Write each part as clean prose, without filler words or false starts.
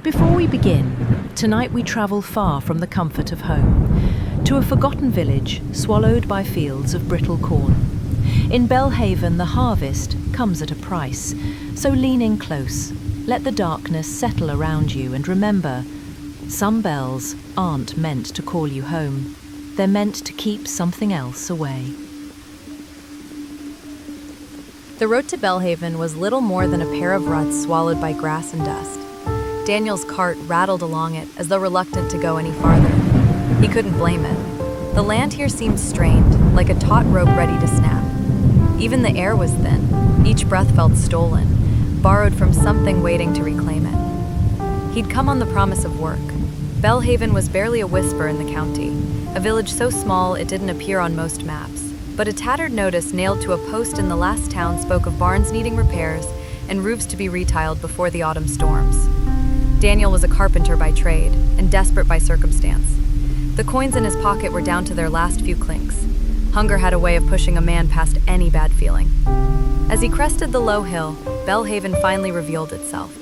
Before we begin, tonight we travel far from the comfort of home, to a forgotten village swallowed by fields of brittle corn. In Bellhaven, the harvest comes at a price, so lean in close, let the darkness settle around you, and remember, some bells aren't meant to call you home. They're meant to keep something else away. The road to Bellhaven was little more than a pair of ruts swallowed by grass and dust. Daniel's cart rattled along it as though reluctant to go any farther. He couldn't blame it. The land here seemed strained, like a taut rope ready to snap. Even the air was thin. Each breath felt stolen, borrowed from something waiting to reclaim it. He'd come on the promise of work. Bellhaven was barely a whisper in the county, a village so small it didn't appear on most maps. But a tattered notice nailed to a post in the last town spoke of barns needing repairs and roofs to be retiled before the autumn storms. Daniel was a carpenter by trade and desperate by circumstance. The coins in his pocket were down to their last few clinks. Hunger had a way of pushing a man past any bad feeling. As he crested the low hill, Bellhaven finally revealed itself.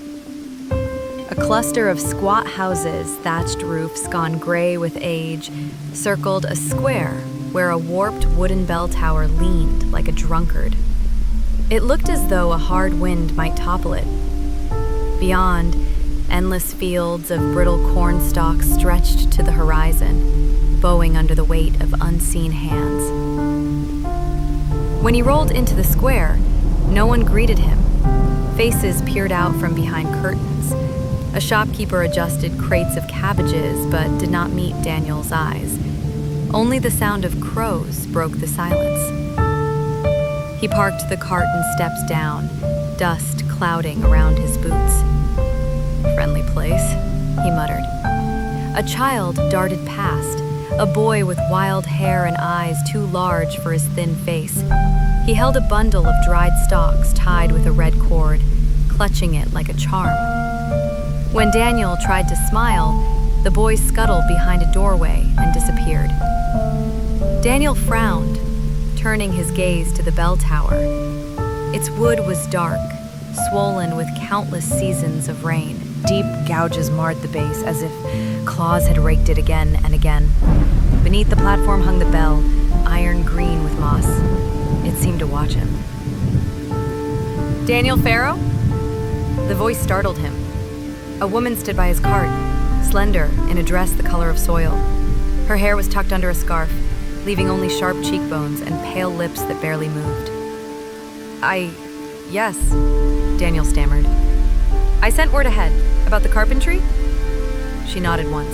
A cluster of squat houses, thatched roofs gone gray with age, circled a square where a warped wooden bell tower leaned like a drunkard. It looked as though a hard wind might topple it. Beyond, endless fields of brittle corn stalks stretched to the horizon, bowing under the weight of unseen hands. When he rolled into the square, no one greeted him. Faces peered out from behind curtains. A shopkeeper adjusted crates of cabbages but did not meet Daniel's eyes. Only the sound of crows broke the silence. He parked the cart and stepped down, dust clouding around his boots. "Friendly place," he muttered. A child darted past, a boy with wild hair and eyes too large for his thin face. He held a bundle of dried stalks tied with a red cord, clutching it like a charm. When Daniel tried to smile, the boy scuttled behind a doorway and disappeared. Daniel frowned, turning his gaze to the bell tower. Its wood was dark, swollen with countless seasons of rain. Deep gouges marred the base as if claws had raked it again and again. Beneath the platform hung the bell, iron green with moss. It seemed to watch him. "Daniel Farrow?" The voice startled him. A woman stood by his cart, slender, in a dress the color of soil. Her hair was tucked under a scarf, leaving only sharp cheekbones and pale lips that barely moved. Yes, Daniel stammered. "I sent word ahead. About the carpentry?" She nodded once.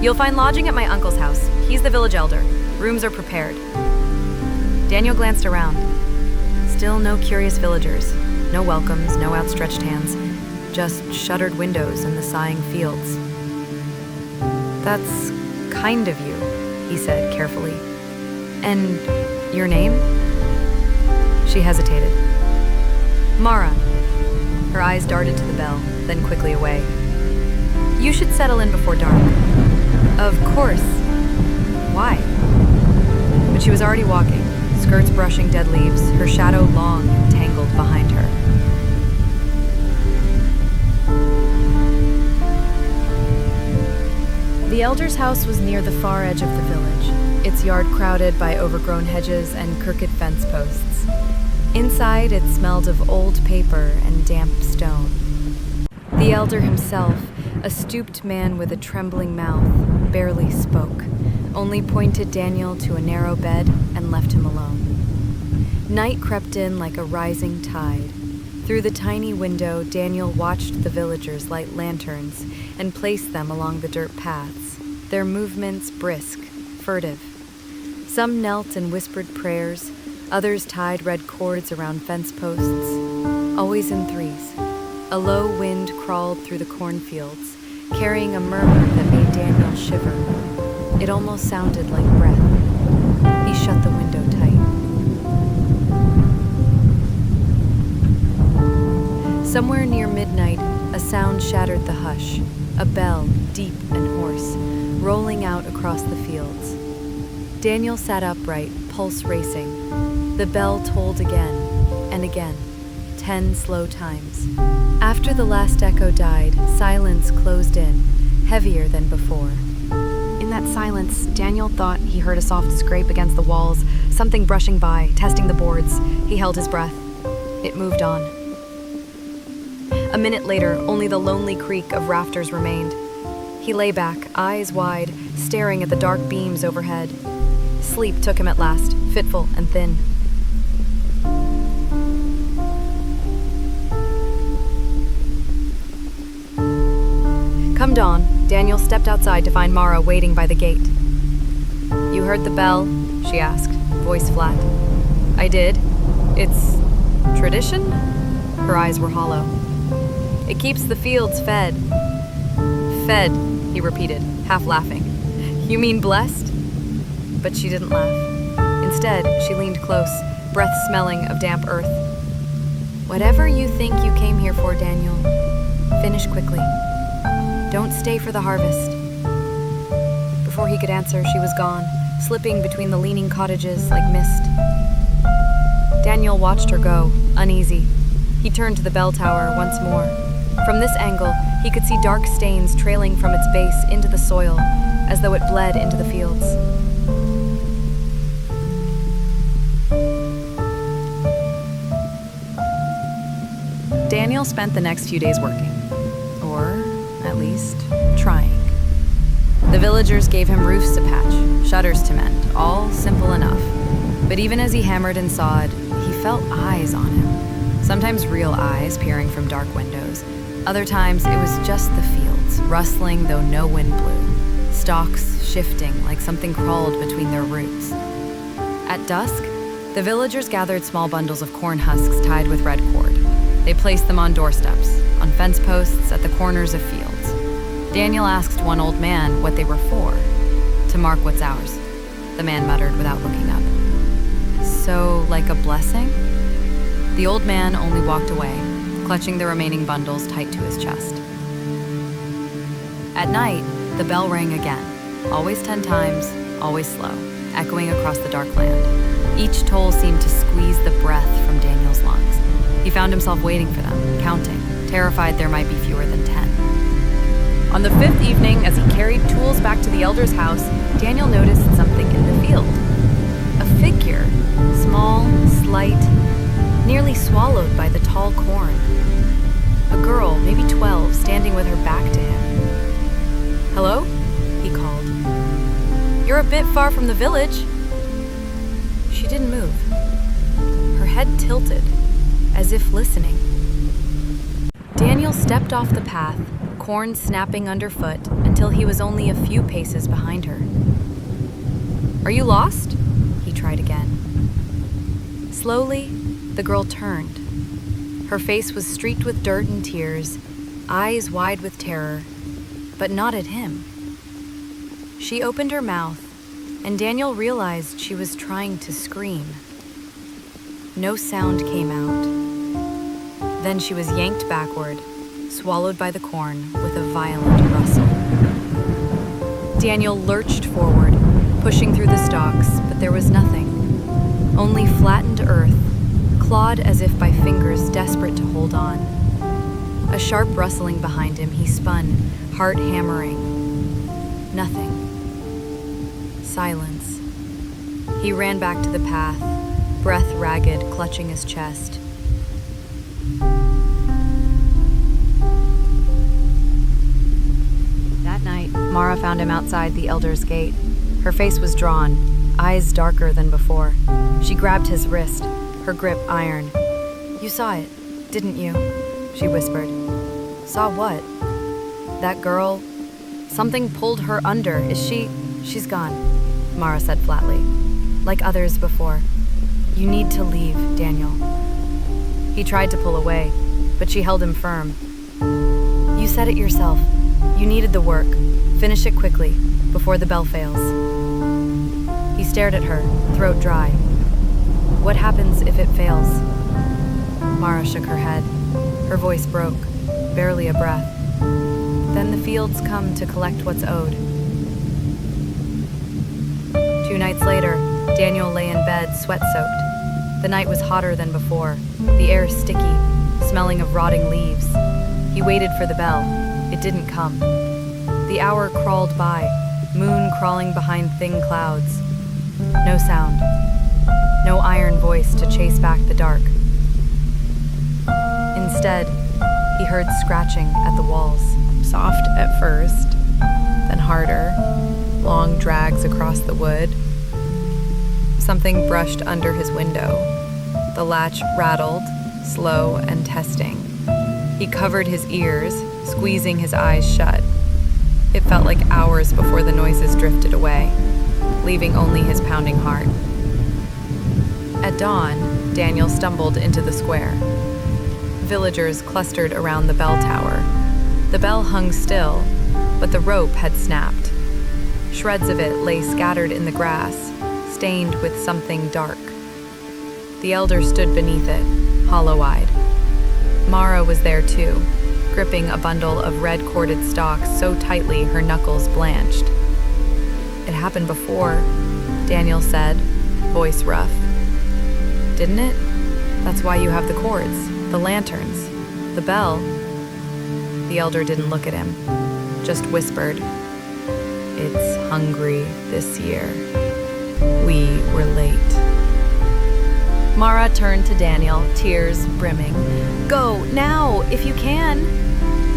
"You'll find lodging at my uncle's house. He's the village elder. Rooms are prepared." Daniel glanced around. Still no curious villagers. No welcomes, no outstretched hands. Just shuttered windows and the sighing fields. "That's kind of you," he said carefully. "And your name?" She hesitated. "Mara." Her eyes darted to the bell, then quickly away. "You should settle in before dark." "Of course. Why?" But she was already walking, skirts brushing dead leaves, her shadow long and tangled behind her. The elder's house was near the far edge of the village, its yard crowded by overgrown hedges and crooked fence posts. Inside, it smelled of old paper and damp stone. The elder himself, a stooped man with a trembling mouth, barely spoke, only pointed Daniel to a narrow bed and left him alone. Night crept in like a rising tide. Through the tiny window, Daniel watched the villagers light lanterns and place them along the dirt paths, their movements brisk, furtive. Some knelt and whispered prayers, others tied red cords around fence posts, always in threes. A low wind crawled through the cornfields, carrying a murmur that made Daniel shiver. It almost sounded like breath. He shut the window tight. Somewhere near midnight, a sound shattered the hush, a bell, deep and hoarse, rolling out across the fields. Daniel sat upright, pulse racing. The bell tolled again and again, 10 slow times. After the last echo died, silence closed in, heavier than before. In that silence, Daniel thought he heard a soft scrape against the walls, something brushing by, testing the boards. He held his breath. It moved on. A minute later, only the lonely creak of rafters remained. He lay back, eyes wide, staring at the dark beams overhead. Sleep took him at last, fitful and thin. Come dawn, Daniel stepped outside to find Mara waiting by the gate. "You heard the bell?" she asked, voice flat. "I did. It's tradition?" Her eyes were hollow. "It keeps the fields fed." "Fed," he repeated, half laughing. "You mean blessed?" But she didn't laugh. Instead, she leaned close, breath smelling of damp earth. "Whatever you think you came here for, Daniel, finish quickly. Don't stay for the harvest." Before he could answer, she was gone, slipping between the leaning cottages like mist. Daniel watched her go, uneasy. He turned to the bell tower once more. From this angle, he could see dark stains trailing from its base into the soil, as though it bled into the fields. Daniel spent the next few days working. Or, at least, trying. The villagers gave him roofs to patch, shutters to mend, all simple enough. But even as he hammered and sawed, he felt eyes on him. Sometimes real eyes peering from dark windows. Other times it was just the fields, rustling though no wind blew. Stalks shifting like something crawled between their roots. At dusk, the villagers gathered small bundles of corn husks tied with red cord. They placed them on doorsteps, on fence posts, at the corners of fields. Daniel asked one old man what they were for. "To mark what's ours," the man muttered without looking up. "So, like a blessing?" The old man only walked away, clutching the remaining bundles tight to his chest. At night, the bell rang again, always 10 times, always slow, echoing across the dark land. Each toll seemed to squeeze the breath from Daniel's lungs. He found himself waiting for them, counting, terrified there might be fewer than 10. On the 5th evening, as he carried tools back to the elder's house, Daniel noticed something in the field. A figure, small, slight, nearly swallowed by the tall corn. A girl, maybe 12, standing with her back to him. "Hello?" he called. "You're a bit far from the village." She didn't move. Her head tilted, as if listening. Daniel stepped off the path, corn snapping underfoot, until he was only a few paces behind her. "Are you lost?" he tried again. Slowly, the girl turned. Her face was streaked with dirt and tears, eyes wide with terror, but not at him. She opened her mouth, and Daniel realized she was trying to scream. No sound came out. Then she was yanked backward, swallowed by the corn with a violent rustle. Daniel lurched forward, pushing through the stalks, but there was nothing. Only flattened earth, clawed as if by fingers desperate to hold on. A sharp rustling behind him, he spun, heart hammering. Nothing. Silence. He ran back to the path, breath ragged, clutching his chest. That night, Mara found him outside the elder's gate. Her face was drawn, eyes darker than before. She grabbed his wrist, her grip iron. "You saw it, didn't you?" she whispered. "Saw what?" "That girl. Something pulled her under. Is she?" "She's gone," Mara said flatly. "Like others before. You need to leave, Daniel." He tried to pull away, but she held him firm. "You said it yourself. You needed the work. Finish it quickly, before the bell fails." He stared at her, throat dry. "What happens if it fails?" Mara shook her head. Her voice broke, barely a breath. "Then the fields come to collect what's owed." 2 nights later, Daniel lay in bed, sweat-soaked. The night was hotter than before, the air sticky, smelling of rotting leaves. He waited for the bell. It didn't come. The hour crawled by, moon crawling behind thin clouds. No sound. No iron voice to chase back the dark. Instead, he heard scratching at the walls. Soft at first, then harder, long drags across the wood. Something brushed under his window. The latch rattled, slow and testing. He covered his ears, squeezing his eyes shut. It felt like hours before the noises drifted away, leaving only his pounding heart. At dawn, Daniel stumbled into the square. Villagers clustered around the bell tower. The bell hung still, but the rope had snapped. Shreds of it lay scattered in the grass, stained with something dark. The elder stood beneath it, hollow-eyed. Mara was there too, gripping a bundle of red-corded stalks so tightly her knuckles blanched. "It happened before," Daniel said, voice rough. "Didn't it? That's why you have the cords, the lanterns, the bell." The elder didn't look at him, just whispered, "It's hungry this year. We were late." Mara turned to Daniel, tears brimming. "Go, now, if you can."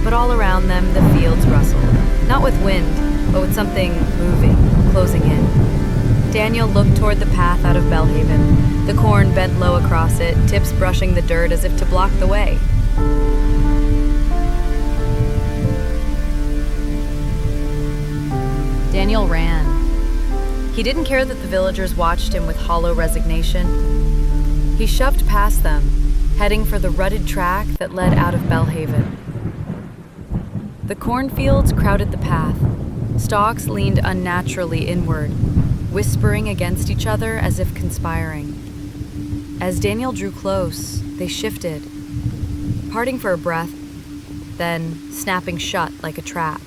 But all around them, the fields rustled, not with wind, but with something moving, closing in. Daniel looked toward the path out of Bellhaven. The corn bent low across it, tips brushing the dirt as if to block the way. Daniel ran. He didn't care that the villagers watched him with hollow resignation. He shoved past them, heading for the rutted track that led out of Bellhaven. The cornfields crowded the path. Stalks leaned unnaturally inward, whispering against each other as if conspiring. As Daniel drew close, they shifted, parting for a breath, then snapping shut like a trap.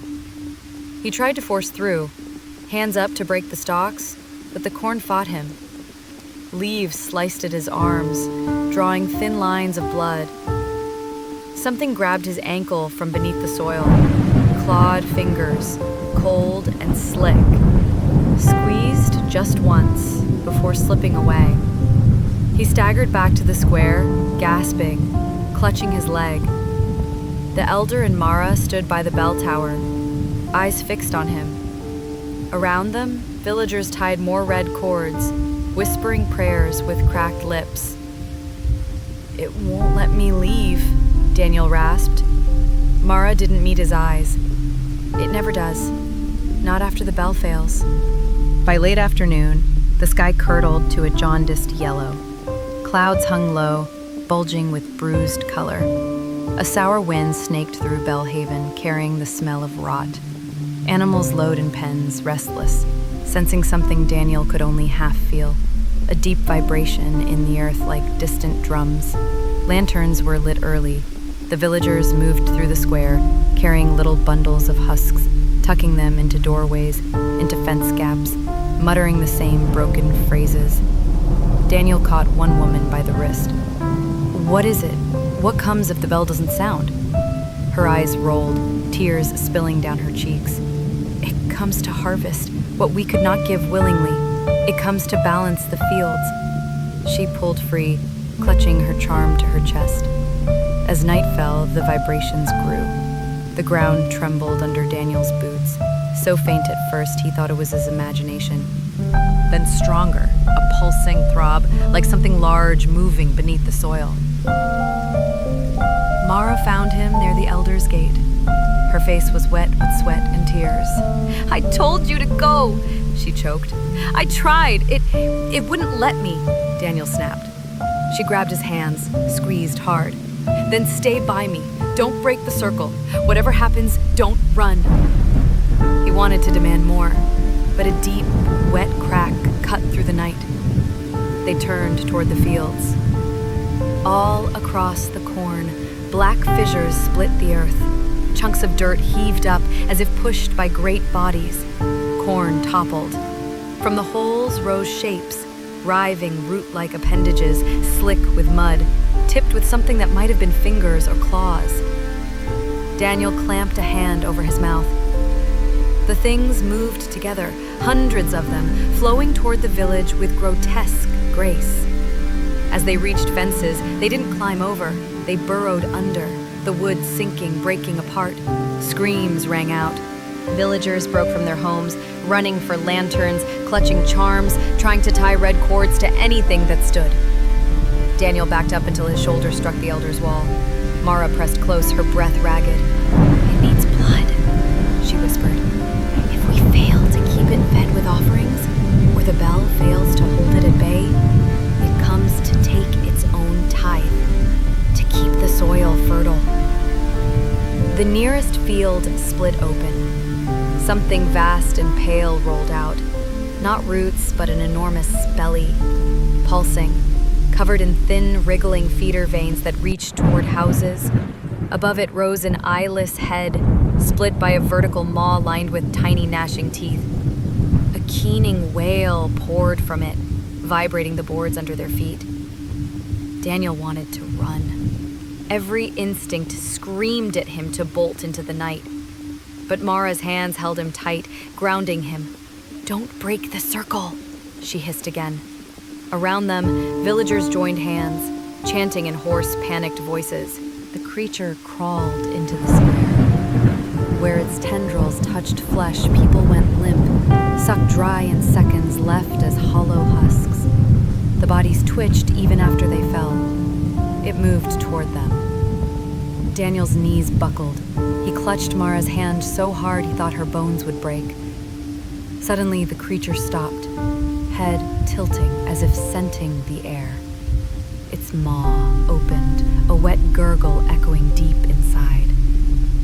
He tried to force through, hands up to break the stalks, but the corn fought him. Leaves sliced at his arms, drawing thin lines of blood. Something grabbed his ankle from beneath the soil, clawed fingers, cold and slick. Squeezed just once before slipping away. He staggered back to the square, gasping, clutching his leg. The elder and Mara stood by the bell tower, eyes fixed on him. Around them, villagers tied more red cords, whispering prayers with cracked lips. "It won't let me leave," Daniel rasped. Mara didn't meet his eyes. It never does. Not after the bell fails. By late afternoon, the sky curdled to a jaundiced yellow. Clouds hung low, bulging with bruised color. A sour wind snaked through Bellhaven, carrying the smell of rot. Animals lowed in pens, restless, sensing something Daniel could only half feel, a deep vibration in the earth like distant drums. Lanterns were lit early. The villagers moved through the square, carrying little bundles of husks, tucking them into doorways, into fence gaps, muttering the same broken phrases. Daniel caught one woman by the wrist. "What is it? What comes if the bell doesn't sound?" Her eyes rolled, tears spilling down her cheeks. "It comes to harvest what we could not give willingly. It comes to balance the fields." She pulled free, clutching her charm to her chest. As night fell, the vibrations grew. The ground trembled under Daniel's boots, so faint at first he thought it was his imagination. Then stronger, a pulsing throb, like something large moving beneath the soil. Mara found him near the elder's gate. Her face was wet with sweat and tears. "I told you to go," she choked. "I tried. It wouldn't let me," Daniel snapped. She grabbed his hands, squeezed hard. "Then stay by me. Don't break the circle. Whatever happens, don't run." He wanted to demand more, but a deep, wet crack cut through the night. They turned toward the fields. All across the corn, black fissures split the earth. Chunks of dirt heaved up as if pushed by great bodies. Corn toppled. From the holes rose shapes, writhing root-like appendages, slick with mud, tipped with something that might have been fingers or claws. Daniel clamped a hand over his mouth. The things moved together, hundreds of them, flowing toward the village with grotesque grace. As they reached fences, they didn't climb over, they burrowed under, the wood sinking, breaking apart. Screams rang out. Villagers broke from their homes, running for lanterns, clutching charms, trying to tie red cords to anything that stood. Daniel backed up until his shoulder struck the elder's wall. Mara pressed close, her breath ragged. "It needs blood," she whispered. "If we fail to keep it fed with offerings, or the bell fails to hold it at bay, it comes to take its own tithe, to keep the soil fertile." The nearest field split open. Something vast and pale rolled out. Not roots, but an enormous belly, pulsing, covered in thin, wriggling feeder veins that reached toward houses. Above it rose an eyeless head, split by a vertical maw lined with tiny gnashing teeth. A keening wail poured from it, vibrating the boards under their feet. Daniel wanted to run. Every instinct screamed at him to bolt into the night. But Mara's hands held him tight, grounding him. "Don't break the circle," she hissed again. Around them, villagers joined hands, chanting in hoarse, panicked voices. The creature crawled into the square. Where its tendrils touched flesh, people went limp, sucked dry in seconds, left as hollow husks. The bodies twitched even after they fell. It moved toward them. Daniel's knees buckled. He clutched Mara's hand so hard he thought her bones would break. Suddenly, the creature stopped, head tilting as if scenting the air. Its maw opened, a wet gurgle echoing deep inside.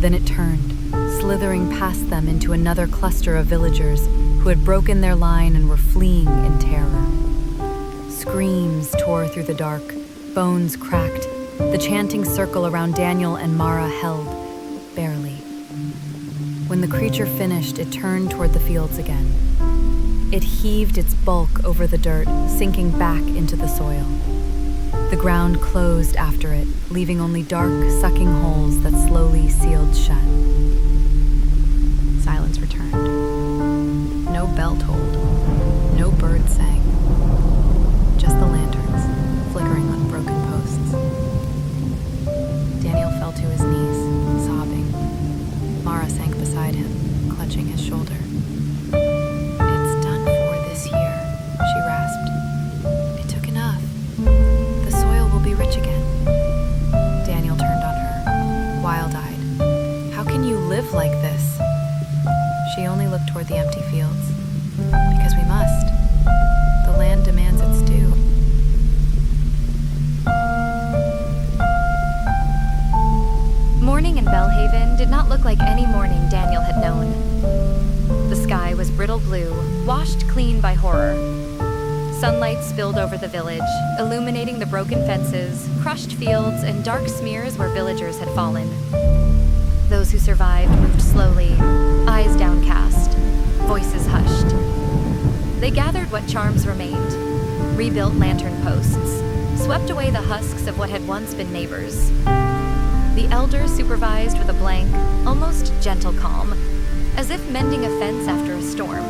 Then it turned, slithering past them into another cluster of villagers who had broken their line and were fleeing in terror. Screams tore through the dark, bones cracked. The chanting circle around Daniel and Mara held, barely. When the creature finished, it turned toward the fields again. It heaved its bulk over the dirt, sinking back into the soil. The ground closed after it, leaving only dark, sucking holes that slowly sealed shut. Silence returned. No bell tolled. No bird sang. Just the lanterns, flickering on broken posts. Daniel fell to his knees, sobbing. Mara sank beside him, clutching his shoulder. "It's done for this year," she rasped. "It took enough. The soil will be rich again." Daniel turned on her, wild-eyed. "How can you live like this?" She only looked toward the empty fields. "Because we must. The land demands its due." Morning in Bellhaven did not look like any morning Daniel had known. The sky was brittle blue, washed clean by horror. Sunlight spilled over the village, illuminating the broken fences, crushed fields, and dark smears where villagers had fallen. Those who survived moved slowly, eyes downcast, voices hushed. They gathered what charms remained, rebuilt lantern posts, swept away the husks of what had once been neighbors. The elders supervised with a blank, almost gentle calm, as if mending a fence after a storm.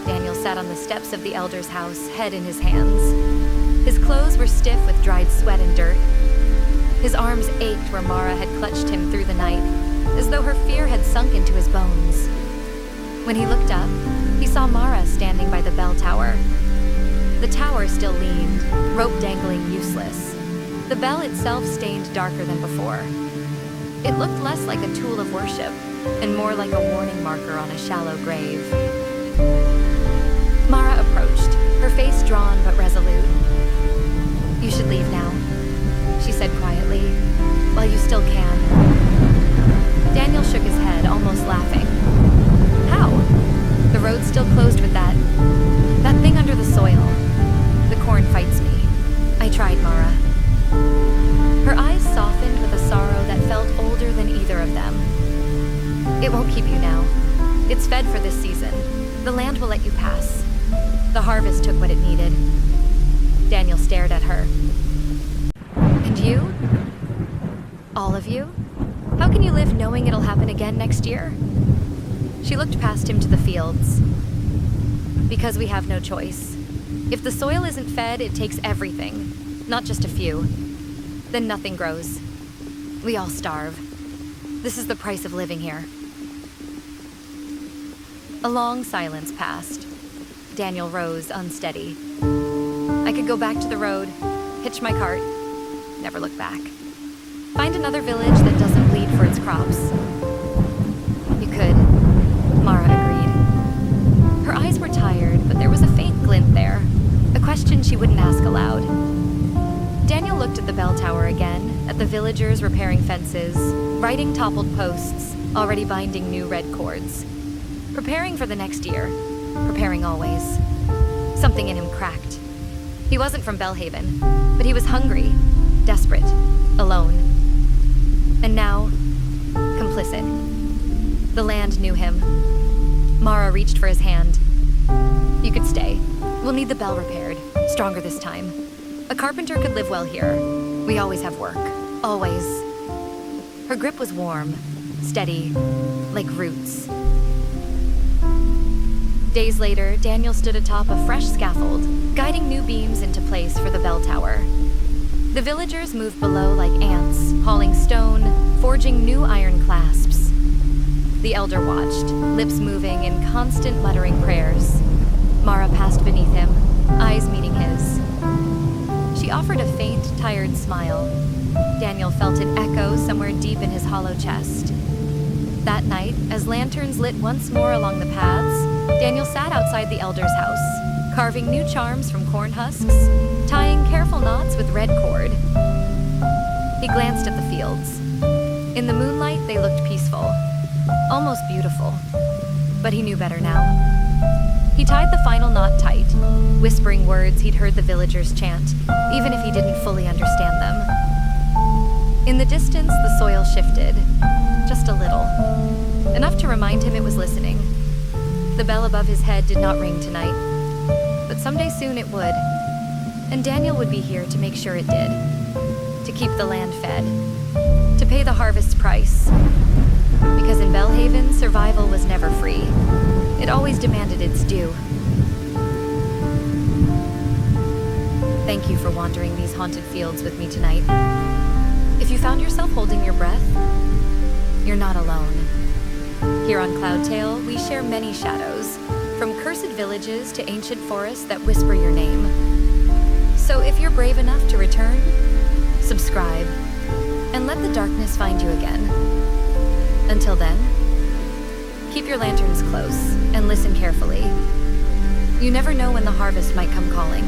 Daniel sat on the steps of the elder's house, head in his hands. His clothes were stiff with dried sweat and dirt. His arms ached where Mara had clutched him through the night, as though her fear had sunk into his bones. When he looked up, he saw Mara standing by the bell tower. The tower still leaned, rope dangling useless. The bell itself stained darker than before. It looked less like a tool of worship, and more like a warning marker on a shallow grave. Mara approached, her face drawn but resolute. "You should leave now," she said quietly, "while you still can." Daniel shook his head, almost laughing. "How? The road's still closed with that thing under the soil. The corn fights me. I tried, Mara." Her eyes softened with a sorrow that felt older than either of them. "It won't keep you now. It's fed for this season. The land will let you pass. The harvest took what it needed." Daniel stared at her. you? All of you? How can you live knowing it'll happen again next year? She looked past him to the fields. Because we have no choice. If the soil isn't fed, it takes everything, not just a few. Then nothing grows. We all starve. This is the price of living here. A long silence passed. Daniel rose, unsteady. I could go back to the road, hitch my cart, never look back. Find another village that doesn't bleed for its crops. You could, Mara agreed. Her eyes were tired, but there was a faint glint there, a question she wouldn't ask aloud. Daniel looked at the bell tower again, at the villagers repairing fences, righting toppled posts, already binding new red cords. Preparing for the next year, preparing always. Something in him cracked. He wasn't from Bellhaven, but he was hungry, desperate, alone. And now, complicit. The land knew him. Mara reached for his hand. You could stay. We'll need the bell repaired, stronger this time. A carpenter could live well here. We always have work. Always. Her grip was warm, steady, like roots. Days later, Daniel stood atop a fresh scaffold, guiding new beams into place for the bell tower. The villagers moved below like ants, hauling stone, forging new iron clasps. The elder watched, lips moving in constant muttering prayers. Mara passed beneath him, eyes meeting his. She offered a faint, tired smile. Daniel felt it echo somewhere deep in his hollow chest. That night, as lanterns lit once more along the paths, Daniel sat outside the elder's house, carving new charms from corn husks, tying careful knots with red cord. He glanced at the fields. In the moonlight, they looked peaceful, almost beautiful. But he knew better now. He tied the final knot tight, whispering words he'd heard the villagers chant, even if he didn't fully understand them. In the distance, the soil shifted, just a little, enough to remind him it was listening. The bell above his head did not ring tonight, but someday soon it would. And Daniel would be here to make sure it did. To keep the land fed. To pay the harvest's price. Because in Bellhaven, survival was never free. It always demanded its due. Thank you for wandering these haunted fields with me tonight. If you found yourself holding your breath, you're not alone. Here on Cloudtale, we share many shadows, from cursed villages to ancient forests that whisper your name. So if you're brave enough to return, subscribe, and let the darkness find you again. Until then, keep your lanterns close and listen carefully. You never know when the harvest might come calling.